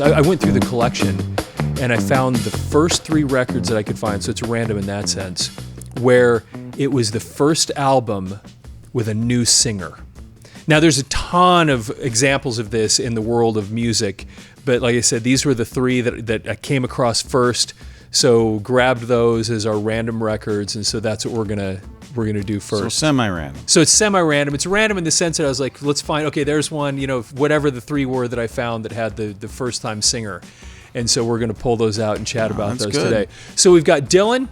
I went through the collection and I found the first 3 records that I could find, so it's random in that sense, where it was the first album with a new singer. Now, there's a ton of examples of this in the world of music, but like I said, these were the 3 that I came across first, so grabbed those as our random records, and so that's what we're gonna do first. So semi-random. So it's semi-random. It's random in the sense that I was like, let's find, okay, there's one, whatever the 3 were that I found that had the first-time singer. And so we're going to pull those out and chat about those today. So we've got Dylan,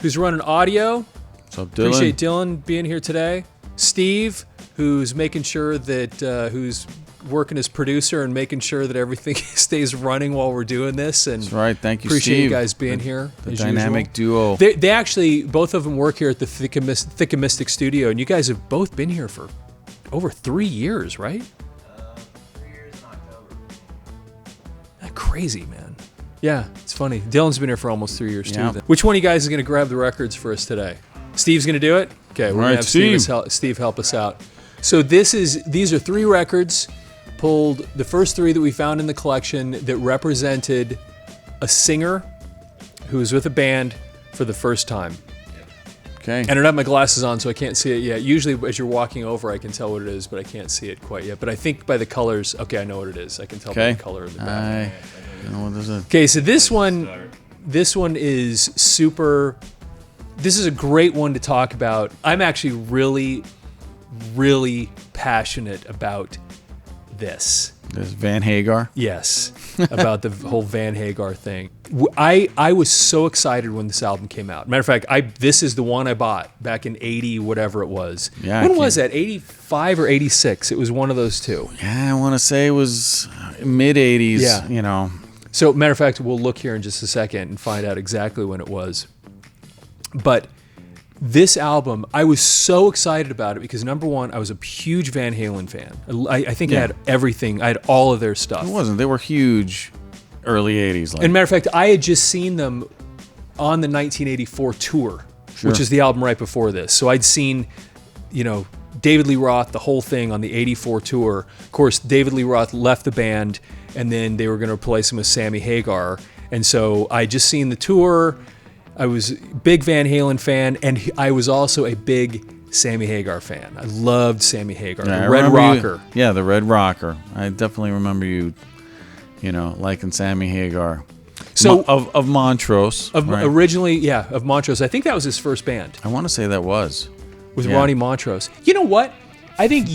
who's running audio. What's up, Dylan? Appreciate Dylan being here today. Steve, who's making sure that, who's working as producer and making sure that everything stays running while we're doing this. And that's right. Thank you, appreciate Steve. you guys being here. The dynamic duo. They actually, both of them work here at the Thickemistic Studio, and you guys have both been here for over 3 years, right? 3 years in October. That's crazy, man. Yeah, it's funny. Dylan's been here for almost 3 years, too. Yeah. Then. Which one of you guys is going to grab the records for us today? Steve's going to do it? Okay, we're going to have Steve help us out. So these are 3 records, pulled the first 3 that we found in the collection that represented a singer who was with a band for the first time. Okay. And I don't have my glasses on, so I can't see it yet. Usually, as you're walking over, I can tell what it is, but I can't see it quite yet. But I think by the colors, okay, I know what it is. I can tell by the color of the back. Okay, so this one is super. This is a great one to talk about. I'm actually really, really passionate about this. This Van Hagar? Yes, about the whole Van Hagar thing. I was so excited when this album came out. Matter of fact, this is the one I bought back in 80, whatever it was. Yeah, when was that, 85 or 86? It was one of those two. Yeah, I want to say it was mid-80s, yeah. So, matter of fact, we'll look here in just a second and find out exactly when it was. But this album, I was so excited about it because, number one, I was a huge Van Halen fan. I think I had everything. I had all of their stuff. It wasn't. They were huge early 80s. And matter of fact, I had just seen them on the 1984 tour, which is the album right before this. So I'd seen, David Lee Roth, the whole thing on the 84 tour. Of course, David Lee Roth left the band, and then they were going to replace him with Sammy Hagar. And so I just seen the tour. I was a big Van Halen fan, and I was also a big Sammy Hagar fan. I loved Sammy Hagar, the Red Rocker. The Red Rocker. I definitely remember you, liking Sammy Hagar. So of Montrose. Right? Originally, of Montrose. I think that was his first band. I want to say that was. With Ronnie Montrose. You know what? I think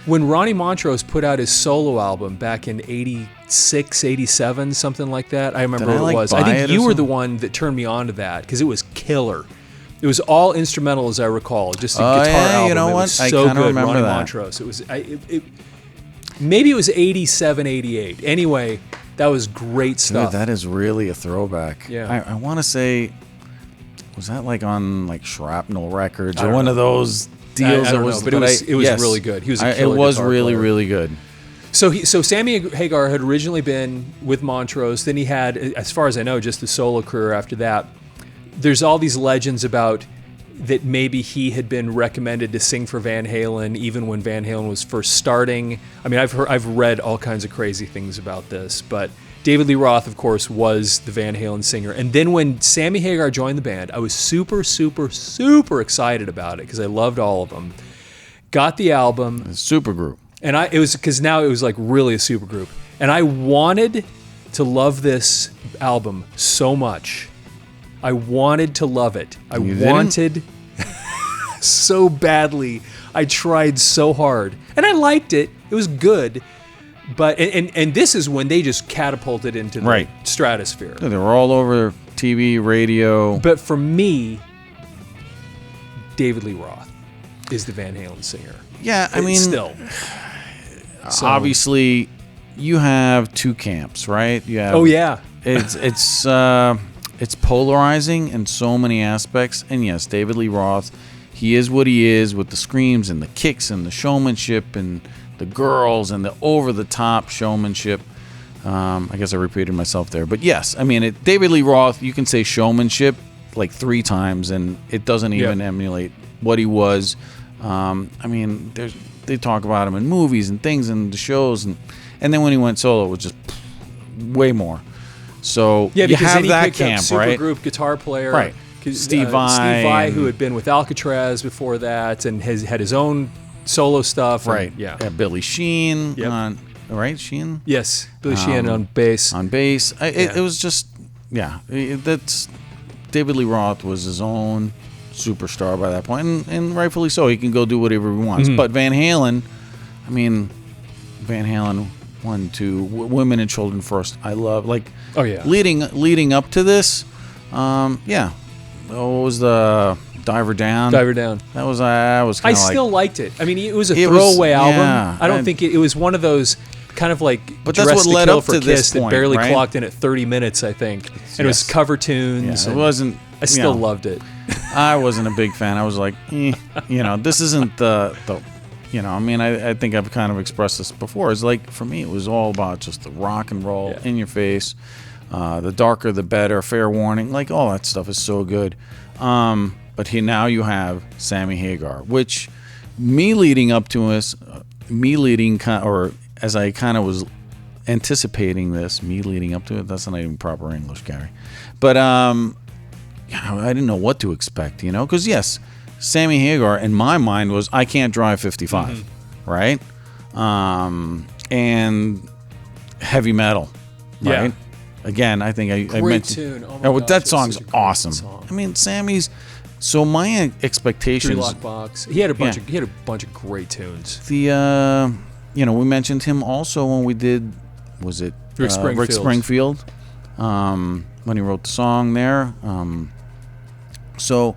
when Ronnie Montrose put out his solo album back in 86, 87, something like that, I remember what it was. I think you were the one that turned me on to that because it was killer. It was all instrumental, as I recall, just a guitar album. You know what? It was so good, Ronnie Montrose. It was, maybe it was 87, 88. Anyway, that was great stuff. Dude, that is really a throwback. Yeah. I want to say, was that on Shrapnel Records or one of those deals? I don't know, but it was really good. He was a killer It was guitar really, player. really good. So Sammy Hagar had originally been with Montrose. Then he had, as far as I know, just a solo career after that. There's all these legends about that maybe he had been recommended to sing for Van Halen even when Van Halen was first starting. I mean, I've read all kinds of crazy things about this, but David Lee Roth, of course, was the Van Halen singer. And then when Sammy Hagar joined the band, I was super, super, super excited about it because I loved all of them. Got the album. A super group. And it was because now it was really a super group. And I wanted to love this album so much. I wanted to love it. I wanted so badly. I tried so hard. And I liked it. It was good. But and this is when they just catapulted into the stratosphere. They were all over TV, radio. But for me, David Lee Roth is the Van Halen singer. Yeah, I mean, still. So, obviously, you have two camps, right? You have, it's polarizing in so many aspects. And yes, David Lee Roth, he is what he is with the screams and the kicks and the showmanship and the girls and the over-the-top showmanship. I guess I repeated myself there. But yes, I mean, David Lee Roth, you can say showmanship like 3 times, and it doesn't even emulate what he was. I mean, they talk about him in movies and things and the shows. And then when he went solo, it was just way more. So Yeah, you because have then he that picked up camp, right? supergroup guitar player, Right. Steve Vai, who had been with Alcatraz before that, and has had his own solo stuff. and- Right. yeah. Billy Sheehan Yep. on, right? Sheehan Yes. Billy Sheehan on bass. on bass. Yeah. It was just, that's David Lee Roth was his own superstar by that point, and rightfully so. He can go do whatever he wants. Mm-hmm. But Van Halen, I mean, Van Halen 1, 2, Women and Children First. I love Oh, yeah. leading up to this. What was the Diver Down? Diver Down. That was kind of I still liked it. I mean, it was a It was- throwaway album. yeah, I don't and- think it was one of those kind of like But that's Dressed what to led Kill up for to Kiss this that point, barely right? clocked in at 30 minutes, I think. And it was Yes. cover tunes. It and wasn't. I still you know, loved it. I wasn't a big fan. I was like, this isn't the I mean, I think I've kind of expressed this before. It's like, for me, it was all about just the rock and roll, Yeah. in your face, the darker the better, fair warning, like all that stuff is so good. But here now you have Sammy Hagar, which me leading up to us, or as I kind of was anticipating this, me leading up to it, that's not even proper English, Gary. But I didn't know what to expect, because yes, Sammy Hagar in my mind was I Can't Drive 55, right? And heavy metal, right? Yeah. Again, I think I Great mentioned tune. Oh my gosh, that it's song's such a great awesome. song. I mean, Sammy's. So my Three expectations. Lock Box. He had a bunch Yeah. of he had a bunch of great tunes. The we mentioned him also when we did, was it Rick Springfield, when he wrote the song there. So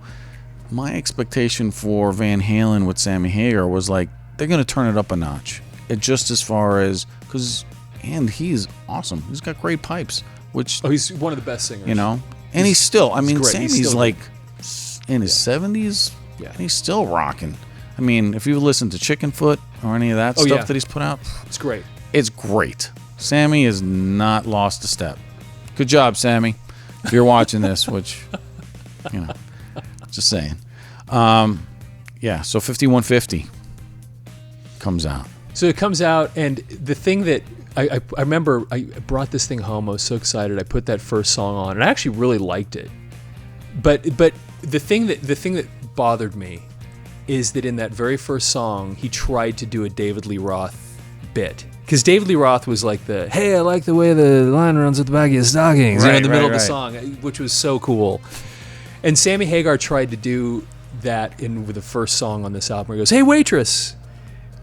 my expectation for Van Halen with Sammy Hagar was like they're gonna turn it up a notch. It just as far as and he's awesome. He's got great pipes, which Oh, he's one of the best singers. and he's still. I mean, great. He's Sammy's still like in his 70s, Yeah. and he's still rocking. I mean, if you listen to Chickenfoot or any of that stuff yeah. that he's put out, It's great. it's great. Sammy has not lost a step. Good job, Sammy. If you're watching this, which, just saying. So 5150 comes out. So it comes out, and the thing that I remember, I brought this thing home. I was so excited. I put that first song on, and I actually really liked it. But the thing that bothered me is that in that very first song, he tried to do a David Lee Roth bit. Because David Lee Roth was like hey, I like the way the line runs at the back of your stockings, in the middle of the song, which was so cool. And Sammy Hagar tried to do that with the first song on this album, where he goes, "Hey, waitress,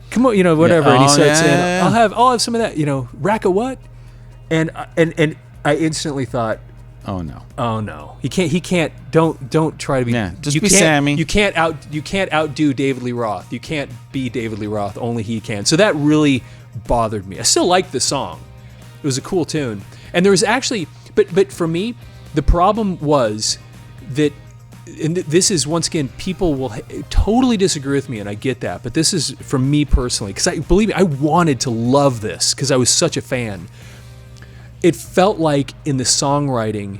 come on," whatever. Yeah. And he Oh, starts saying, yeah. I'll have some of that, rack of what? And I instantly thought, Oh, no. oh no, he can't. Don't try to be. Yeah, just you be can't- Sammy. You can't outdo David Lee Roth. You can't be David Lee Roth. Only he can. So that really bothered me. I still liked the song. It was a cool tune. And there was actually, but for me, the problem was that, and this is, once again, people will totally disagree with me, and I get that. But this is from me personally, because believe me, I wanted to love this because I was such a fan. It felt like in the songwriting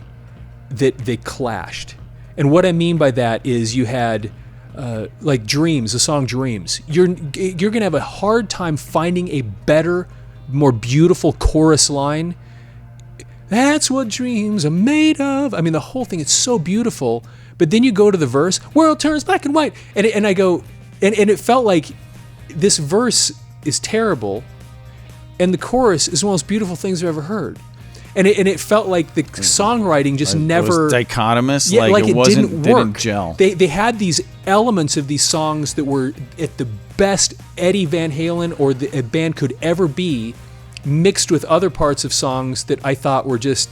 that they clashed. And what I mean by that is you had like Dreams, the song Dreams. You're going to have a hard time finding a better, more beautiful chorus line. That's what dreams are made of. I mean, the whole thing is so beautiful. But then you go to the verse, world turns black and white. And I go, and it felt like this verse is terrible, and the chorus is one of the most beautiful things I've ever heard. And it felt like the songwriting just never... It was dichotomous, Yeah, like it didn't work. gel. They had these elements of these songs that were at the best Eddie Van Halen or a band could ever be, mixed with other parts of songs that I thought were just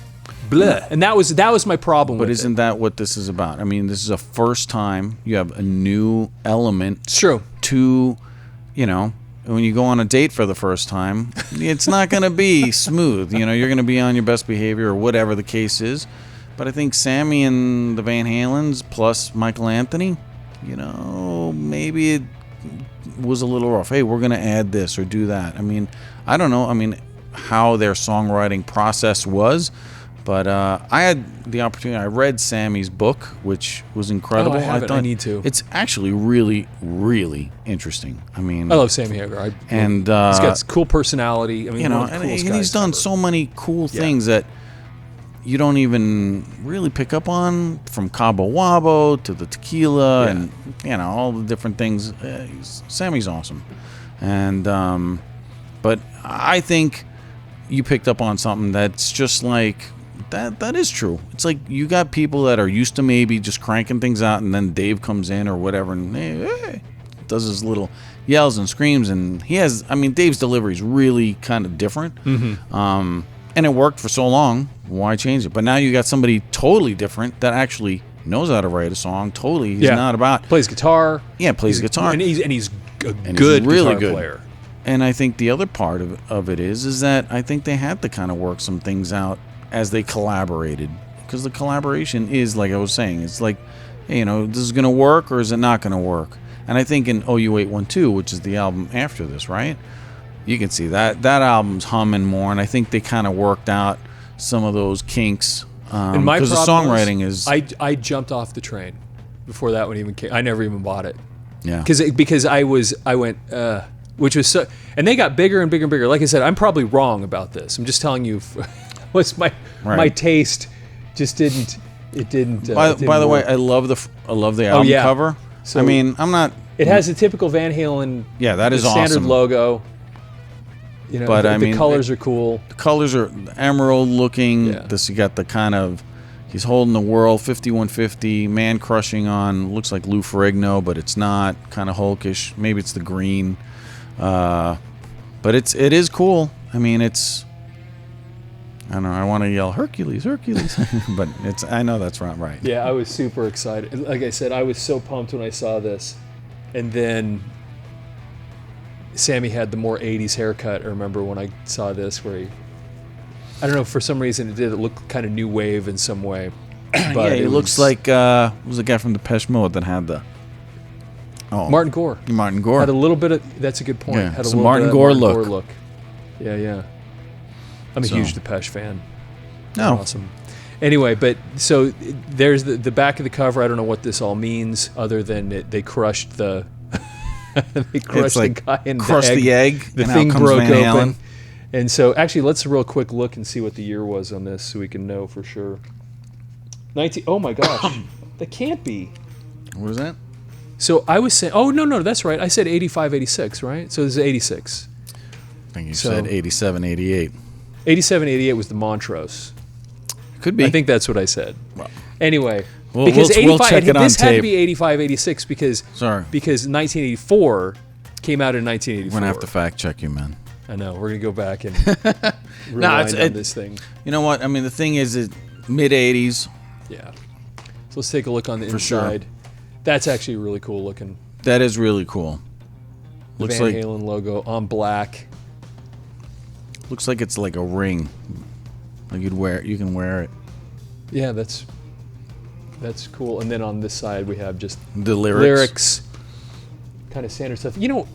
bleh. And that was my problem with But it. isn't that what this is about? I mean, this is a first time you have a new element It's true. to, when you go on a date for the first time, it's not going to be smooth. You're going to be on your best behavior or whatever the case is. But I think Sammy and the Van Halens plus Michael Anthony, maybe it was a little rough. Hey, we're going to add this or do that. I mean, I don't know. I mean, how their songwriting process was, But I had the opportunity. I read Sammy's book, which was incredible. Oh, I haven't. thought I need to. It's actually really, really interesting. I mean, I love Sammy Hagar. And he's got cool personality. I mean, you know, one of the and coolest he's guys done ever. so many cool things that you don't even really pick up on, from Cabo Wabo to the tequila and, you know, all the different things. Sammy's awesome. And but I think you picked up on something that's just like that is true. It's like you got people that are used to maybe just cranking things out, and then Dave comes in or whatever and hey, does his little yells and screams, and he has, I mean, Dave's delivery is really kind of different. And it worked for so long. Why change it? But now you got somebody totally different that actually knows how to write a song. Totally, he's not about plays guitar. Yeah, plays guitar, and he's a and good he's really guitar good player. And I think the other part of it is that I think they had to kind of work some things out as they collaborated, because the collaboration is, like I was saying, it's like, hey, you know, this is going to work or is it not going to work? And I think in OU812, which is the album after this, right? You can see that album's humming more, and I think they kind of worked out some of those kinks. And my because the problem songwriting is, I jumped off the train before that one even came. I never even bought it. yeah, Because I went, which was so, and they got bigger and bigger and bigger. Like I said, I'm probably wrong about this. I'm just telling you, what's my taste just didn't. It didn't. By the way, I love the album cover. So I mean, I'm not. It has the typical Van Halen. Yeah, that is standard awesome. logo. You know, But the I mean, colors are cool. The colors are emerald looking. Yeah. This, you got the kind of, he's holding the world 5150, man crushing on, looks like Lou Ferrigno, but it's not, kind of hulkish. Maybe it's the green. But it is cool. I mean, it's, I don't know, I want to yell Hercules, Hercules, but I know that's not right. Yeah, I was super excited. Like I said, I was so pumped when I saw this. And then Sammy had the more 80s haircut. I remember when I saw this, where I don't know, for some reason it look kind of new wave in some way. But yeah, he looks like, was the guy from Depeche Mode that had the... Oh, Martin Gore. Martin Gore. Had a little bit of, that's a good point. Yeah, Had a some little Martin bit of Gore Martin look. Gore look. Yeah. I'm a huge Depeche fan. No. Awesome. Anyway, but so there's the back of the cover. I don't know what this all means, other than they crushed the they crushed the guy in the egg. The and thing out comes broke Van open. Halen. And so actually, let's real quick look and see what the year was on this, so we can know for sure. Oh my gosh, that can't be. What was that? So I was saying, oh no, that's right. I said 85, 86, right? So this is 86. I think you said 87, 88. 87, 88 was the Montrose. Could be. I think that's what I said. Well, anyway, we'll because check it on this had to tape. be 85, 86 because 1984 came out in 1984. We're going to have to fact check you, man. I know. We're going to go back and rewind on this thing. You know what? I mean, the thing is, mid-80s. Yeah. So let's take a look on the For inside. sure. That's actually really cool looking. That is really cool. The Looks Van like Halen logo on black. looks like it's like a ring. Like you can wear it. Yeah, that's cool. And then on this side we have just The lyrics. Kind of standard stuff. You know,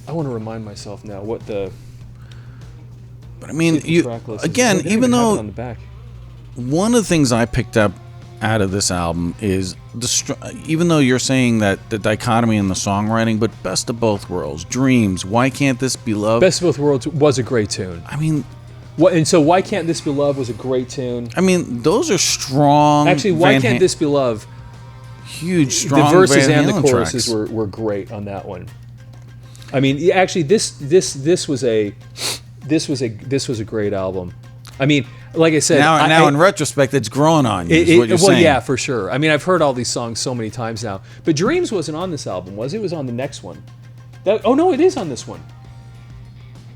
I want to remind myself now what the. But I mean, track list is. again, They don't even have it though on the back. one of the things I picked up out of this album is even though you're saying that the dichotomy in the songwriting, but best of both worlds, Dreams, Why Can't This Be Love? Best of Both Worlds was a great tune. I mean, And so Why Can't This Be Love was a great tune. I mean, those are strong. Actually, Why Can't This Be Love? Huge, strong. The verses Van and the Halen choruses tracks. were great on that one. I mean, actually, this was a great album. I mean, like I said, now in retrospect, it's growing on you. Is what you're well, saying. yeah, for sure. I mean, I've heard all these songs so many times now. But Dreams wasn't on this album, was it? It was on the next one. Oh no, it is on this one.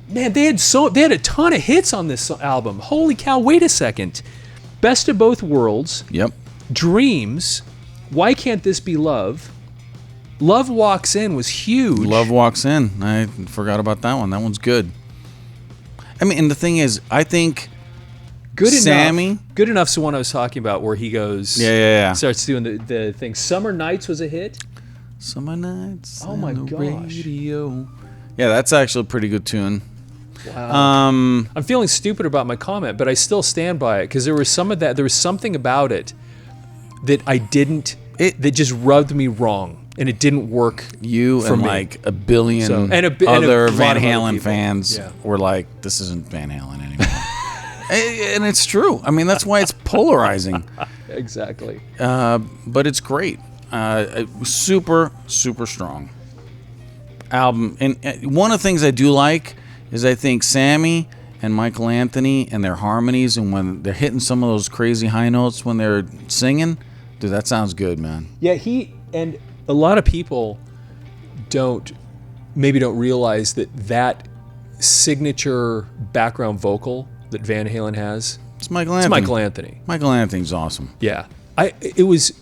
Man, they had a ton of hits on this album. Holy cow! Wait a second. Best of Both Worlds. Yep. Dreams. Why Can't This Be Love? Love Walks In was huge. Love Walks In. I forgot about that one. That one's good. I mean, and the thing is, I think Good Sammy. enough. Good enough's the one I was talking about, where he goes. Yeah. Starts doing the thing. Summer Nights was a hit. Summer Nights. Oh my on the gosh. radio. Yeah, that's actually a pretty good tune. Wow. I'm feeling stupid about my comment, but I still stand by it because there was something about it that that just rubbed me wrong, and it didn't work. You for and me. like a billion other lot Van of other Halen people. fans Yeah. were like, "This isn't Van Halen anymore," and it's true. I mean, that's why it's polarizing. Exactly. But it's great. Super, super strong album. And one of the things I do like is I think Sammy and Michael Anthony and their harmonies, and when they're hitting some of those crazy high notes when they're singing, dude, that sounds good, man. Yeah, and a lot of people don't realize that signature background vocal that Van Halen has. It's Michael Anthony. It's Michael Anthony. Michael Anthony's awesome. Yeah, it was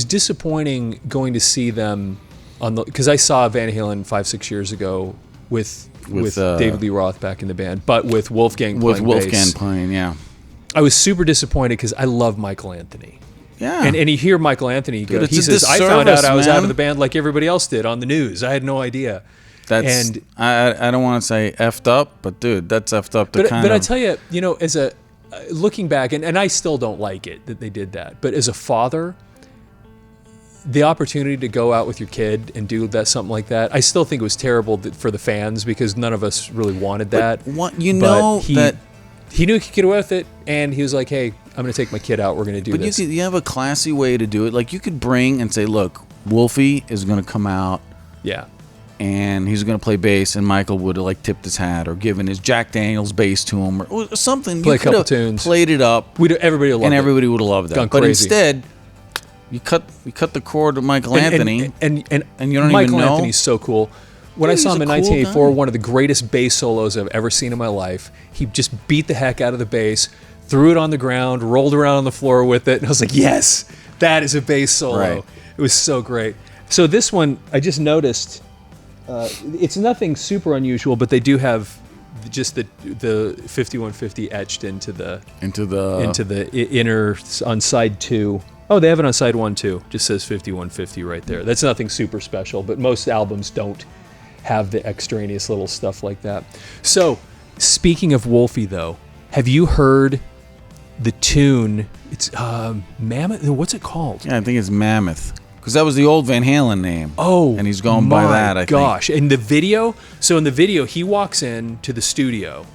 disappointing going to see them because I saw Van Halen 5-6 years ago with David Lee Roth back in the band, but with Wolfgang playing bass. Playing, yeah. I was super disappointed because I love Michael Anthony. Yeah. And you hear Michael Anthony go, Dude, he it's a says, I found out I was disservice, out man. of the band like everybody else did on the news. I had no idea. That's, I don't want to say effed up, but dude, that's effed up. But I tell you, as a looking back, and I still don't like it that they did that, but as a father, the opportunity to go out with your kid and do something like that, I still think it was terrible for the fans because none of us really wanted that. What he knew he could get away with it, and he was like, "Hey, I'm going to take my kid out. We're going to do this." But you have a classy way to do it. Like you could bring and say, "Look, Wolfie is going to come out, Yeah. and he's going to play bass," and Michael would have like tipped his hat or given his Jack Daniels bass to him or something. Play You a couple could have tunes. played it up, Everybody would love and it. everybody would have loved that. Gone But crazy. instead, you cut the cord to Michael Anthony, and you don't Michael even know. Anthony's so cool. When I Dude, saw he's him in a cool 1984, guy. one of the greatest bass solos I've ever seen in my life. He just beat the heck out of the bass, threw it on the ground, rolled around on the floor with it, and I was like, "Yes, that is a bass solo." Right. It was so great. So this one, I just noticed, it's nothing super unusual, but they do have just the 5150 etched into the inner on side 2. Oh, they have it on side 1 too. Just says 5150 right there. That's nothing super special, but most albums don't have the extraneous little stuff like that. So, speaking of Wolfie though, have you heard the tune? It's Mammoth. What's it called? Yeah, I think it's Mammoth. Because that was the old Van Halen name. Oh, and he's going by that, I think. Gosh, in the video, he walks in to the studio,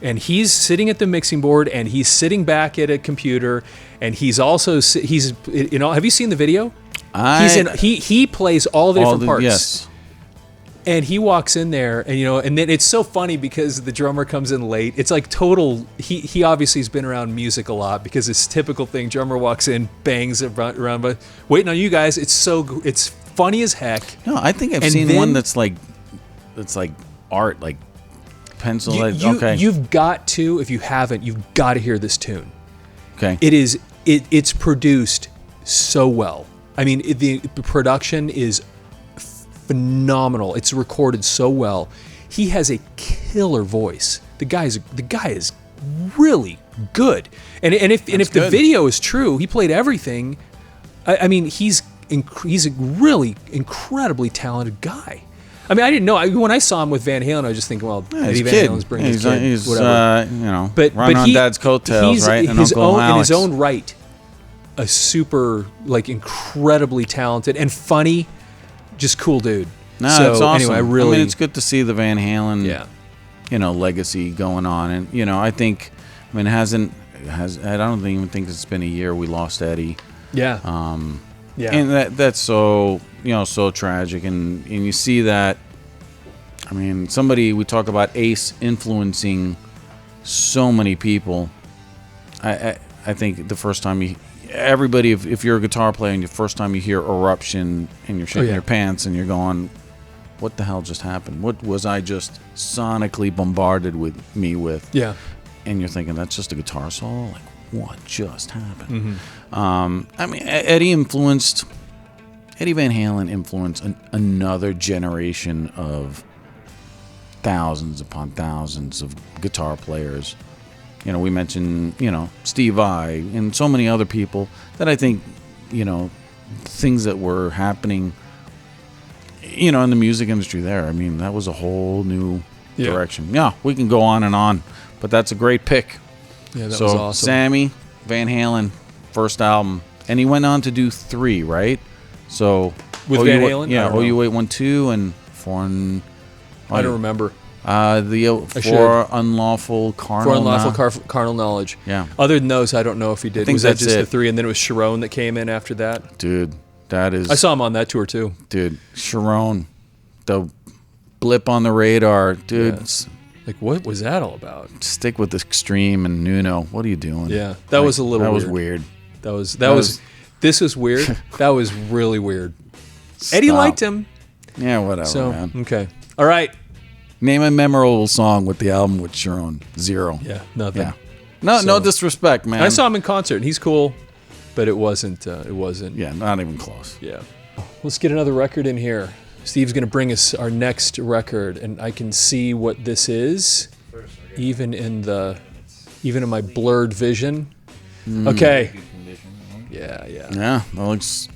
and he's sitting at the mixing board, and he's sitting back at a computer, and have you seen the video? He plays all the different parts. Yes. And he walks in there, and then it's so funny because the drummer comes in late. It's like total. He obviously has been around music a lot because it's typical thing. Drummer walks in, bangs around, but waiting on you guys. It's funny as heck. No, I think I've And seen then- one that's like art, like pencil. Okay. You've got to, if you haven't, you've got to hear this tune. Okay. It's produced so well. I mean, the production is phenomenal. It's recorded so well. He has a killer voice. The guy is really good. And if the good. video is true, he played everything. I mean, he's a really incredibly talented guy. I mean, I didn't know. When I saw him with Van Halen, I was just thinking, well, maybe he's a Van kid. Halen's bringing his He's, kid, he's whatever. But on Dad's coattails, he's right? And his Uncle own, in Alex. his own right, a super, incredibly talented and funny, just cool dude. No, so, it's awesome. Anyway, I mean, it's good to see the Van Halen, yeah. Legacy going on. And, I think, I don't even think it's been a year we lost Eddie. Yeah. Yeah. And that's so, so tragic. And you see that, I mean, we talk about Ace influencing so many people. I think the first time everybody, if you're a guitar player and the first time you hear Eruption and you're shitting your pants and you're going, what the hell just happened? What was I just sonically bombarded with? Yeah. And you're thinking, that's just a guitar solo? Like, what just happened? Mm-hmm. I mean, Eddie Van Halen influenced another generation of thousands upon thousands of guitar players. We mentioned, Steve Vai and so many other people that I think, things that were happening, in the music industry there. I mean, that was a whole new Yeah. direction. Yeah, we can go on and on, but that's a great pick. Yeah, that So was awesome. Sammy Van Halen, first album, and he went on to do 3, right? So With Van Halen? yeah, I don't know. OU812 and Foreign. I don't remember. For Unlawful Carnal. For Unlawful Carnal Knowledge. Yeah. Other than those, I don't know if he did. think Was that that's just the it. 3, and then it was Sharon that came in after that? Dude, that is. I saw him on that tour too. Dude, Sharon, the blip on the radar, dude. Yeah. Like, what was that all about? Stick with Extreme and Nuno. What are you doing? Yeah, that was a little That weird. was weird. That was this was weird. That was really weird. Eddie Stop. liked him. Yeah, whatever, So, man. okay. All right. Name a memorable song with the album with Sharon. 0. Yeah, nothing. Yeah. No, no disrespect, man. I saw him in concert, and he's cool, but it wasn't. Yeah, not even close. Yeah. Let's get another record in here. Steve's going to bring us our next record, and I can see what this is, even in my blurred vision. Okay. Yeah. Yeah, that looks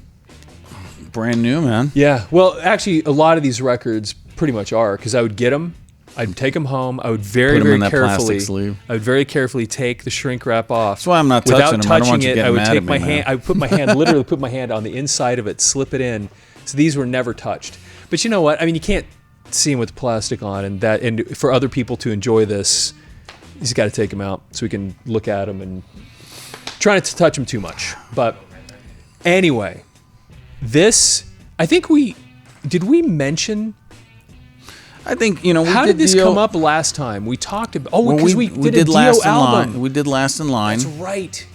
brand new, man. Yeah. Well, actually, a lot of these records pretty much are, because I would get them, I'd take them home, I would very, Put 'em very in that carefully, plastic sleeve. I would very carefully take the shrink wrap off. That's why I'm not Without touching them. I don't want touching you it, getting I would mad take at me, my man. hand. I would put my hand, literally put my hand on the inside of it, slip it in. So these were never touched. But you know what? I mean, you can't see them with plastic on, and for other people to enjoy this, you just got to take them out so we can look at them and try not to touch them too much. But anyway, this, I think did we mention? I think, we How did this Dio. come up last time? We talked about Well, because we did a Dio Last in album. Line. We did Last in Line. That's right.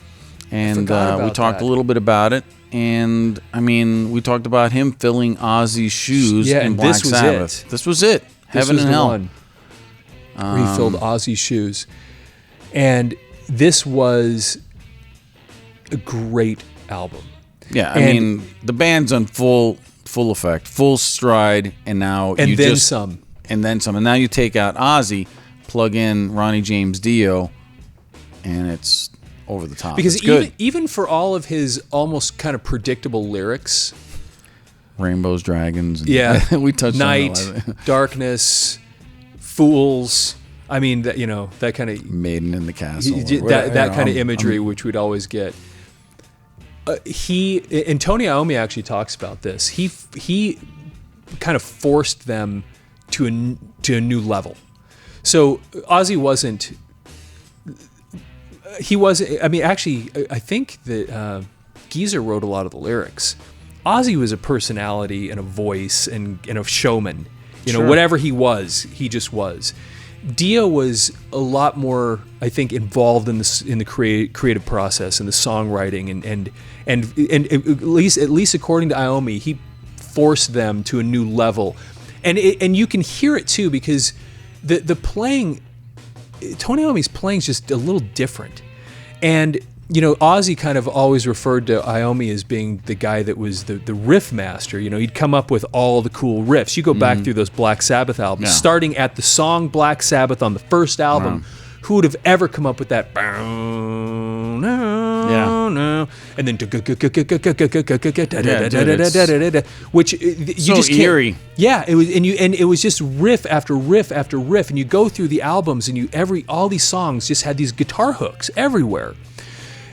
And forgot we about talked that. a little bit about it. And, I mean, we talked about him filling Ozzy's shoes Yeah, in and Black this was Sabbath. it. This was it. This Heaven was and the Hell. one where he filled Ozzy's shoes, and this was a great album. Yeah, I And- mean, the band's on full effect, full stride, and now And you then just some. and then some, and now you take out Ozzy, plug in Ronnie James Dio, and it's over the top. Because it's good. even for all of his almost kind of predictable lyrics, Rainbows, Dragons. And yeah, we touched night, on that. darkness, fools. I mean, that kind of Maiden in the Castle. that kind of imagery, which we'd always get. And Tony Iommi actually talks about this. He kind of forced them to a new level. So Ozzy wasn't. He wasn't. I mean, actually, I think that Geezer wrote a lot of the lyrics. Ozzy was a personality and a voice and a showman. Sure. Whatever he was, he just was. Dio was a lot more, I think, involved in the creative process and the songwriting and at least according to Iommi, he forced them to a new level, and you can hear it too, because the playing, Tony Iommi's playing is just a little different, and Ozzy kind of always referred to Iommi as being the guy that was the riff master. He'd come up with all the cool riffs. You go back through those Black Sabbath albums, starting at the song Black Sabbath on the first album. Who would have ever come up with that? And then which you So just can't. eerie. Yeah, it was, and it was just riff after riff after riff, and you go through the albums, and all these songs just had these guitar hooks everywhere.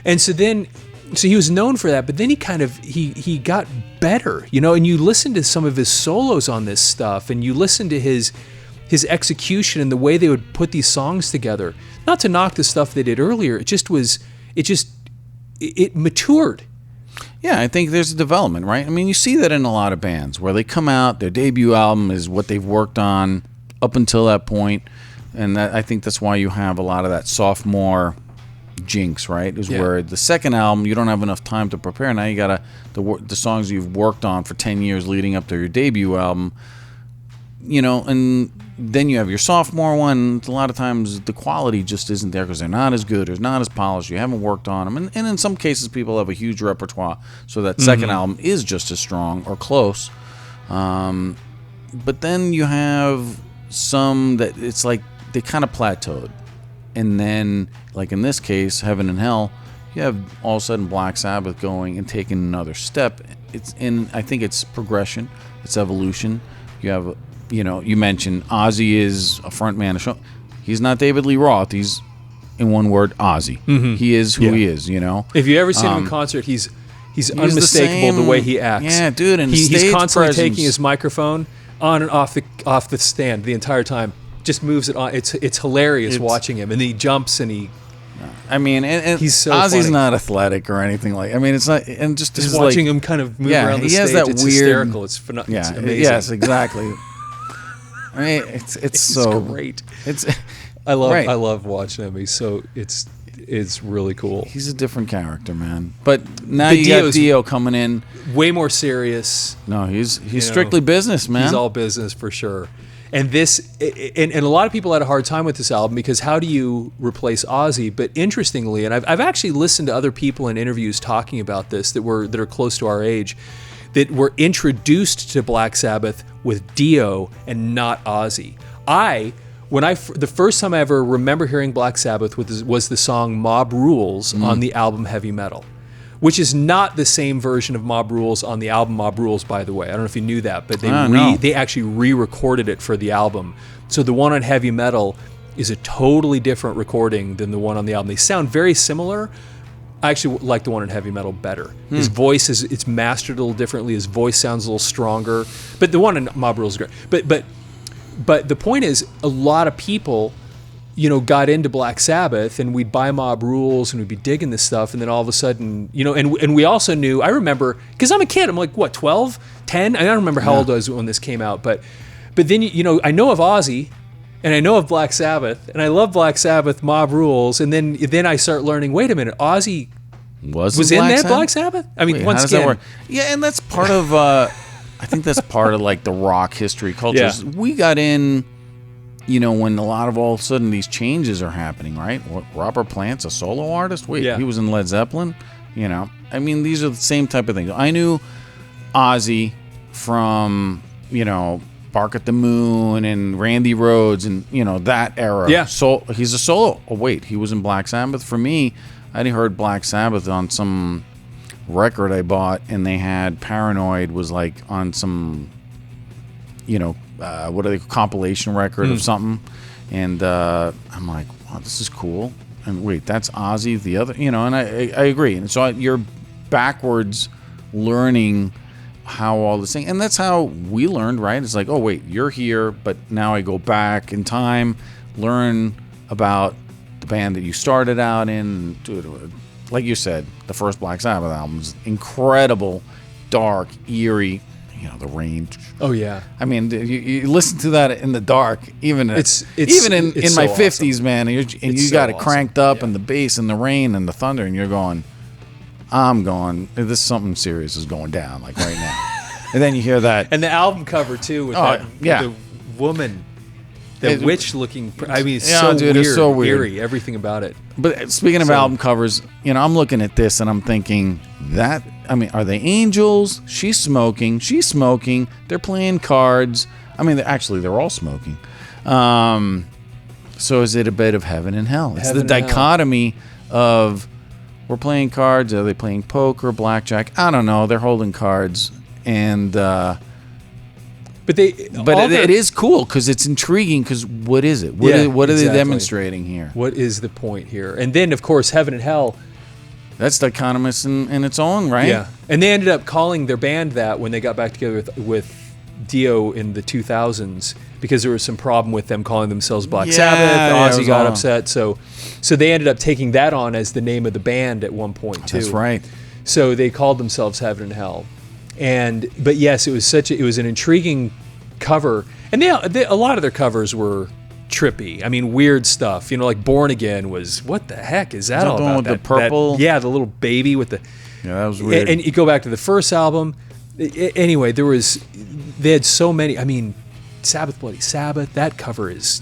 And so he was known for that, but then he got better, and you listen to some of his solos on this stuff, and you listen to his execution and the way they would put these songs together. Not to knock the stuff they did earlier, it matured. Yeah, I think there's a development, right? I mean, you see that in a lot of bands where they come out, their debut album is what they've worked on up until that point, and I think that's why you have a lot of that sophomore jinx, right? Is where the second album you don't have enough time to prepare. Now you got the songs you've worked on for 10 years leading up to your debut album, and then you have your sophomore one. A lot of times the quality just isn't there because they're not as good or not as polished. You haven't worked on them, and in some cases people have a huge repertoire, so that second album is just as strong or close. But then you have some that it's like they kind of plateaued. And then, like in this case, Heaven and Hell, you have all of a sudden Black Sabbath going and taking another step. I think it's progression, it's evolution. You have you mentioned Ozzy is a front man. He's not David Lee Roth. He's, in one word, Ozzy. He is who he is. If you ever seen him in concert, he's unmistakable the way he acts. Yeah, dude, and he's constantly presence. taking his microphone on and off the stand the entire time. Just moves it on. It's hilarious watching him, and he jumps and he. I mean, and he's so Ozzy's funny. not athletic or anything like. I mean, it's not, and just watching him kind of move around the he has stage. that It's weird, hysterical. It's amazing. Yes, exactly. I mean, it's so great. I love watching him. It's really cool. He's a different character, man. But now you got Dio coming in, way more serious. No, he's strictly business, man. He's all business for sure. And and a lot of people had a hard time with this album because how do you replace Ozzy? But interestingly, and I've actually listened to other people in interviews talking about this that are close to our age, that were introduced to Black Sabbath with Dio and not Ozzy. The first time I ever remember hearing Black Sabbath was the song Mob Rules on the album Heavy Metal, which is not the same version of Mob Rules on the album Mob Rules, by the way. I don't know if you knew that, but they actually re-recorded it for the album. So the one on Heavy Metal is a totally different recording than the one on the album. They sound very similar. I actually like the one in Heavy Metal better. His voice it's mastered a little differently. His voice sounds a little stronger. But the one in Mob Rules is great. But the point is, a lot of people, got into Black Sabbath, and we'd buy Mob Rules, and we'd be digging this stuff, and then all of a sudden, and we also knew, I remember, because I'm a kid, I'm like, what, 12, 10? I don't remember how old I was when this came out, but then, I know of Ozzy, and I know of Black Sabbath, and I love Black Sabbath, Mob Rules, and then I start learning, wait a minute, Ozzy was in that Black Sabbath? I mean, once again. Yeah, and that's part of, I think that's part of, like, the rock history culture. Yeah. We got in, when a lot of all of a sudden these changes are happening, right? Robert Plant's a solo artist? Wait, he was in Led Zeppelin? I mean, these are the same type of things. I knew Ozzy from, Bark at the Moon and Randy Rhoads and, that era. Yeah. So he's a solo. Oh, wait, he was in Black Sabbath? For me, I heard Black Sabbath on some record I bought, and they had Paranoid was like on some, what are they, compilation record of something, and I'm like, wow, this is cool. And wait, that's Ozzy, the other, and I agree. And so you're backwards learning how all this thing, and that's how we learned, right? It's like, oh wait, you're here, but now I go back in time, learn about the band that you started out in. Dude, like you said, the first Black Sabbath album is incredible, dark, eerie. The rain. Oh yeah. I mean, you listen to that in the dark, even it's in so my 50s, awesome. man. And you got it cranked up, and the bass and the rain and the thunder, and you're going, this something serious is going down, like right now. And then you hear that, and the album cover too, with the woman. The witch-looking. I mean, it's so dude, weird, it's so weird, eerie, everything about it. But speaking of album covers, I'm looking at this and I'm thinking that. I mean, are they angels? She's smoking. They're playing cards. I mean, they're all smoking. So is it a bit of heaven and hell? It's the dichotomy of we're playing cards. Are they playing poker, blackjack? I don't know. They're holding cards and. But it is cool because it's intriguing. Because what is it? What are they demonstrating here? What is the point here? And then, of course, heaven and hell. That's dichotomous in its own right. Yeah, and they ended up calling their band that when they got back together with Dio in the 2000s because there was some problem with them calling themselves Black Sabbath. Ozzy got upset, so they ended up taking that on as the name of the band at one point too. That's right. So they called themselves Heaven and Hell. But yes, it was an intriguing cover, and a lot of their covers were trippy. I mean, weird stuff. Like Born Again was, what the heck is that all about? With the purple, the little baby with the. Yeah, that was weird. And you go back to the first album. Anyway, they had so many. I mean, Sabbath, Bloody Sabbath. That cover is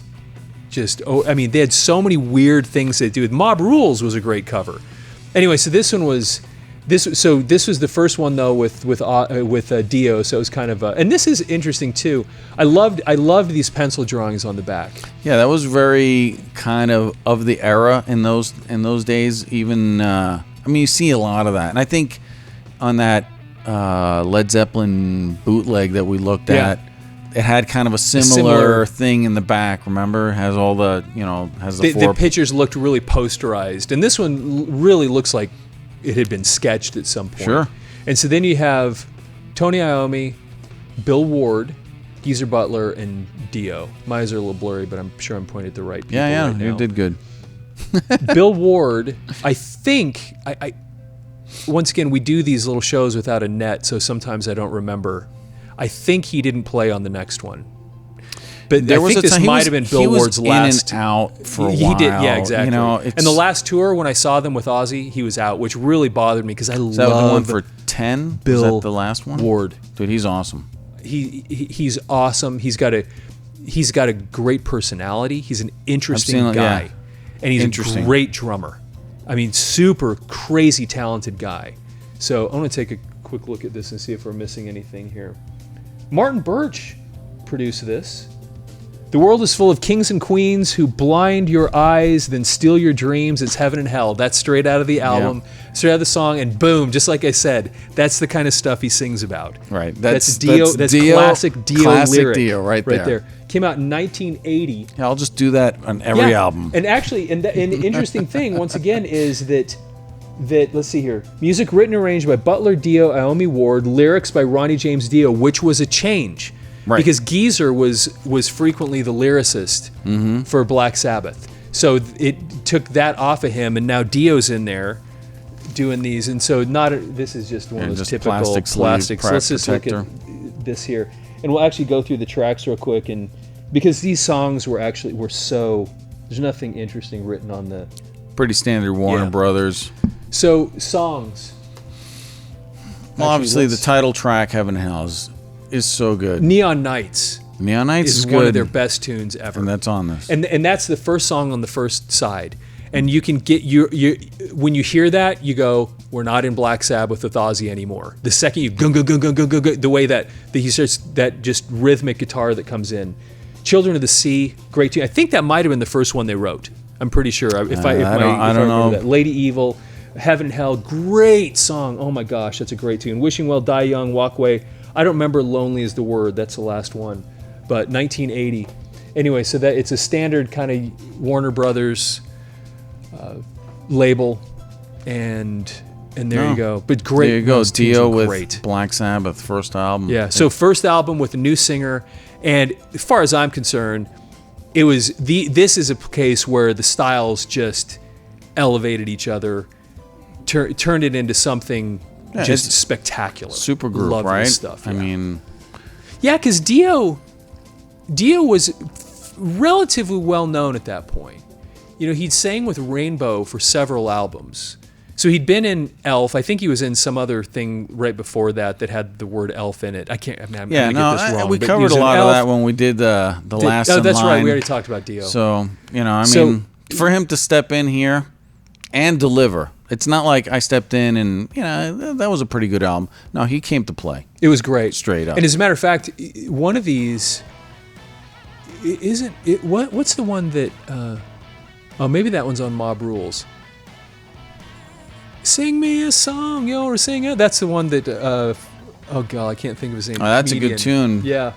just. They had so many weird things they do. Mob Rules was a great cover. Anyway, so this one was. This was the first one though with Dio, so it was kind of and this is interesting too. I loved these pencil drawings on the back. Yeah, that was very kind of the era in those days. Even you see a lot of that, and I think on that Led Zeppelin bootleg that we looked at, it had kind of a similar thing in the back. Remember, it has all the has the pictures looked really posterized, and this one really looks like it had been sketched at some point. Sure. And so then you have Tony Iommi, Bill Ward, Geezer Butler, and Dio. My eyes are a little blurry, but I'm sure I'm pointing at the right people. Yeah, right now. you did good. Bill Ward, I think, I once again, we do these little shows without a net, so sometimes I don't remember. I think he didn't play on the next one. But I think this might have been Bill Ward's last. He was in and out for a while. He did, yeah, exactly. And the last tour, when I saw them with Ozzy, he was out, which really bothered me because I love that the one for 10? Bill Was that the last one? Ward. Dude, he's awesome. He's awesome. He's got a great personality. He's an interesting guy. Yeah. And he's a great drummer. I mean, super crazy talented guy. So I want to take a quick look at this and see if we're missing anything here. Martin Birch produced this. The world is full of kings and queens who blind your eyes, then steal your dreams. It's heaven and hell. That's straight out of the album, straight out of the song, and boom, just like I said, that's the kind of stuff he sings about. Right. That's Dio. That's classic Dio classic lyric. Dio right there. Came out in 1980. Yeah, I'll just do that on every album. And actually, and the interesting thing, once again, is that let's see here, music written and arranged by Butler, Dio, Iommi, Ward, lyrics by Ronnie James Dio, which was a change. Right. Because Geezer was frequently the lyricist for Black Sabbath. So it took that off of him, and now Dio's in there doing these. And so this is just one of those typical plastics. Let's just look at this here. And we'll actually go through the tracks real quick, and because these songs were so, there's nothing interesting written on the... Pretty standard Warner Brothers. So, songs. Well, obviously the title track, Heaven and Hell, is so good. Neon Nights. Neon Nights is good. One of their best tunes ever. And that's on this. And that's the first song on the first side. And you can get when you hear that, you go, we're not in Black Sabbath with Ozzy anymore. The second you gung gung gung gung gung gung, the way that he starts, that just rhythmic guitar that comes in. Children of the Sea, great tune. I think that might have been the first one they wrote. I'm pretty sure. I don't know. That. Lady Evil, Heaven and Hell, great song. Oh my gosh, that's a great tune. Wishing Well, Die Young, Walk Away. I don't remember Lonely is the Word. That's the last one. But 1980. Anyway, so that it's a standard kind of Warner Brothers label, and there you go. But great. There you go. Dio with Black Sabbath, first album. Yeah. So first album with a new singer, and as far as I'm concerned, it was this is a case where the styles just elevated each other, turned it into something just spectacular. Super group, Love right? This stuff. I mean, yeah, because Dio was relatively well known at that point. You know, he'd sang with Rainbow for several albums. So he'd been in Elf. I think he was in some other thing right before that had the word Elf in it. I can't. I'm gonna get this wrong. We covered a lot of that when we did the last. Oh, that's right. We already talked about Dio. So for him to step in here and deliver, it's not like I stepped in and that was a pretty good album. No, he came to play. It was great, straight up. And as a matter of fact, one of these isn't it. What's the one that? Oh, maybe that one's on Mob Rules. Sing me a song, or sing it. That's the one that. Oh God, I can't think of his name. Oh, that's a good tune. Yeah,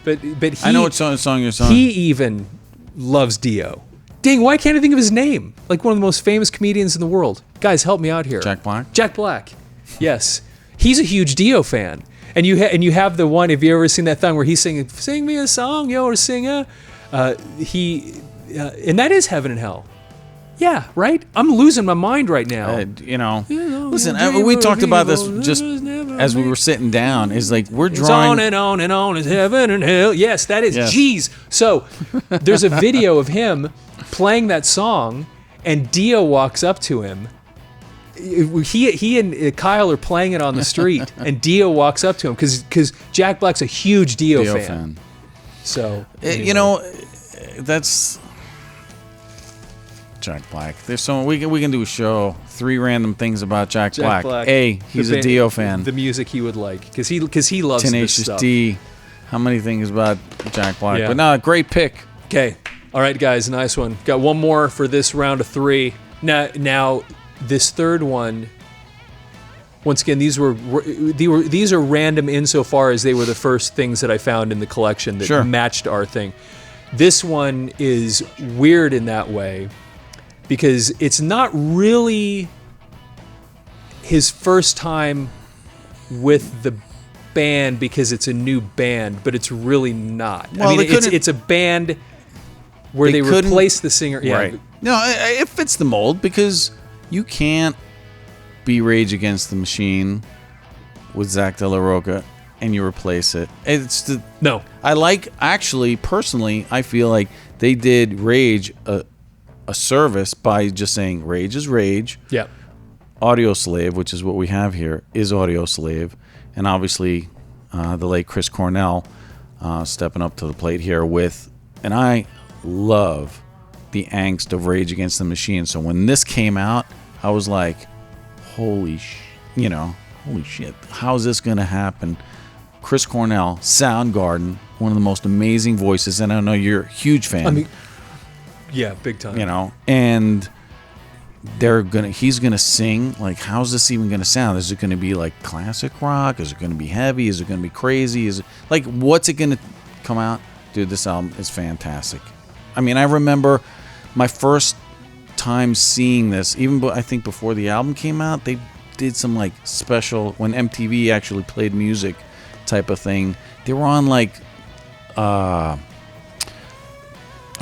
but he. I know what song you're singing. He even loves Dio. Dang, why can't I think of his name? Like one of the most famous comedians in the world. Guys, help me out here. Jack Black. Jack Black. Yes, he's a huge Dio fan, and you have the one. Have you ever seen that thing where he's singing "Sing me a song, or sing a"? And that is Heaven and Hell. Yeah, right? I'm losing my mind right now. Listen, we talked about this just as we were sitting down. Is like we're drawing... It's on and on is heaven and hell. Yes, that is. Yes. Jeez. So there's a video of him playing that song, and Dio walks up to him. He and Kyle are playing it on the street, and Dio walks up to him because Jack Black's a huge Dio fan. So anyway. That's Jack Black. There's so we can do a show. 3 random things about Jack Black. A, he's a Dio fan. The music he would like because he loves Tenacious this stuff. D. How many things about Jack Black? Yeah. But no, great pick. Okay, all right, guys, nice one. Got one more for this round of 3. Now this third one. once again, these are random insofar as they were the first things that I found in the collection that Sure. matched our thing. This one is weird in that way because it's not really his first time with the band because it's a new band, but it's really not. Well, I mean, they couldn't- it's a band where they couldn't- replace the singer. Yeah, Right. No, it fits the mold because you can't be Rage Against the Machine with Zach De La Rocha and you replace it. no. Personally, I feel like they did Rage a service by just saying Rage is Rage. Yeah. Audioslave, which is what we have here, is Audioslave. And obviously, the late Chris Cornell stepping up to the plate here and I love the angst of Rage Against the Machine. So when this came out, I was like, holy shit, how's this going to happen? Chris Cornell, Soundgarden, one of the most amazing voices, and I know you're a huge fan. I mean, yeah, big time. And he's gonna sing. Like, how's this even gonna sound? Is it gonna be like classic rock? Is it gonna be heavy? Is it gonna be crazy? Is it like, what's it gonna come out? Dude, this album is fantastic. I mean, I remember my first time seeing this, even I think before the album came out, they did some like special, when MTV actually played music type of thing. They were on like I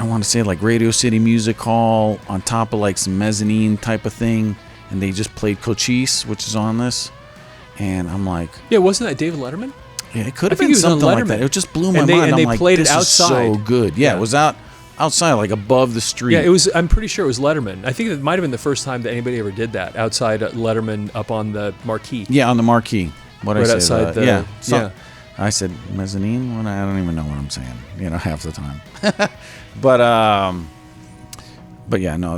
want to say like Radio City Music Hall on top of like some mezzanine type of thing, and they just played Cochise, which is on this, and I'm like, yeah, wasn't that David Letterman? yeah, it could have think been it was on something like Letterman. that. It just blew my And mind. they I'm like, played it this outside. is so good. Yeah, Yeah. it was outside, like above the street. Yeah, it was. I'm pretty sure it was Letterman. I think it might have been the first time that anybody ever did that outside Letterman up on the marquee. Yeah, on the marquee. What Right I say? outside the- yeah. yeah. I said mezzanine. What? I don't even know what I'm saying. Half the time. But yeah, no,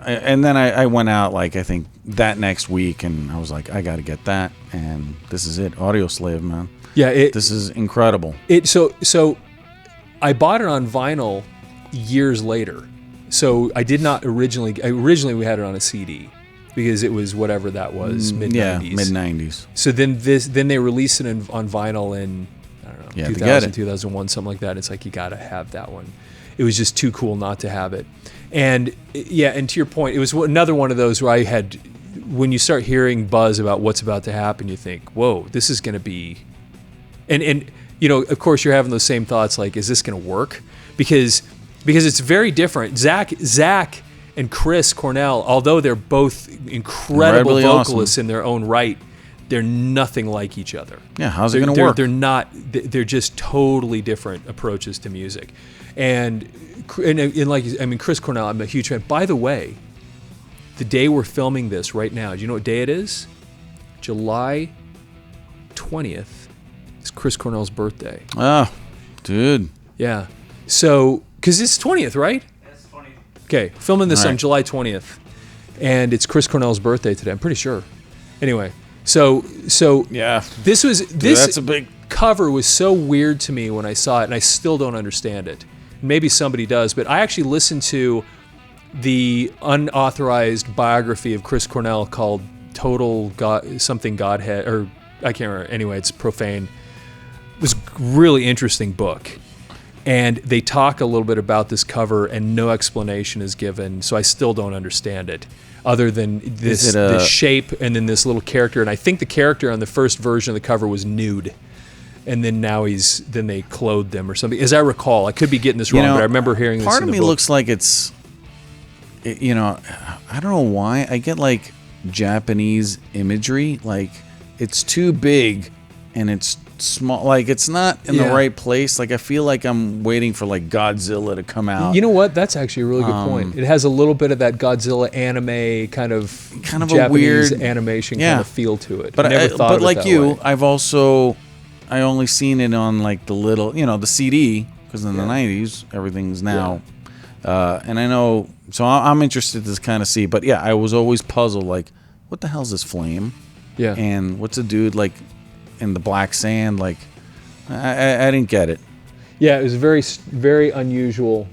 and then I went out like I think that next week, and I was like, I got to get that, and this is it, Audioslave, man. Yeah, This is incredible. So I bought it on vinyl years later. So I did not originally we had it on a CD because it was whatever that was, mid 90s. Yeah, mid 90s. So then they released it on vinyl in, I don't know, You had to 2000, get it. 2001, something like that. It's like, you got to have that one. It was just too cool not to have it. And yeah, and to your point, it was another one of those where I had, when you start hearing buzz about what's about to happen, you think, whoa, this is going to be, and of course you're having those same thoughts like, is this going to work? Because it's very different. Zach and Chris Cornell, although they're both incredible Incredibly vocalists awesome. in their own right, they're nothing like each other. Yeah, how's it going to work? They're not. They're just totally different approaches to music, and like, I mean, Chris Cornell, I'm a huge fan. By the way, the day we're filming this right now, do you know what day it is? July 20th. It's Chris Cornell's birthday. Oh, dude. Yeah. So, because it's 20th, right? That's funny. Okay, filming this All on right. July 20th, and it's Chris Cornell's birthday today. I'm pretty sure. Anyway, so Yeah. this that's a big. cover was so weird to me when I saw it, and I still don't understand it. Maybe somebody does, but I actually listened to the unauthorized biography of Chris Cornell called Total Godhead, or I can't remember. Anyway, it's profane. It was a really interesting book. And they talk a little bit about this cover, and no explanation is given, so I still don't understand it, other than this shape and then this little character. And I think the character on the first version of the cover was nude, and then then they clothed them or something. As I recall, I could be getting this wrong, but I remember hearing this Part in of the me book. looks like it's, I don't know why. I get like Japanese imagery. Like, it's too big and it's small. Like, it's not in the Yeah. right place. Like, I feel like I'm waiting for like Godzilla to come out. You know what? That's actually a really good point. It has a little bit of that Godzilla anime kind of a Japanese weird animation yeah. kind of feel to it. But Never thought of it like that you, way. I only seen it on like the little, the CD, because in the Yeah. 90s everything's now, and I know, so I'm interested to kind of see. But yeah, I was always puzzled, like, what the hell's this flame? Yeah. And what's a dude like in the black sand? Like, I didn't get it. Yeah, it was very, very unusual.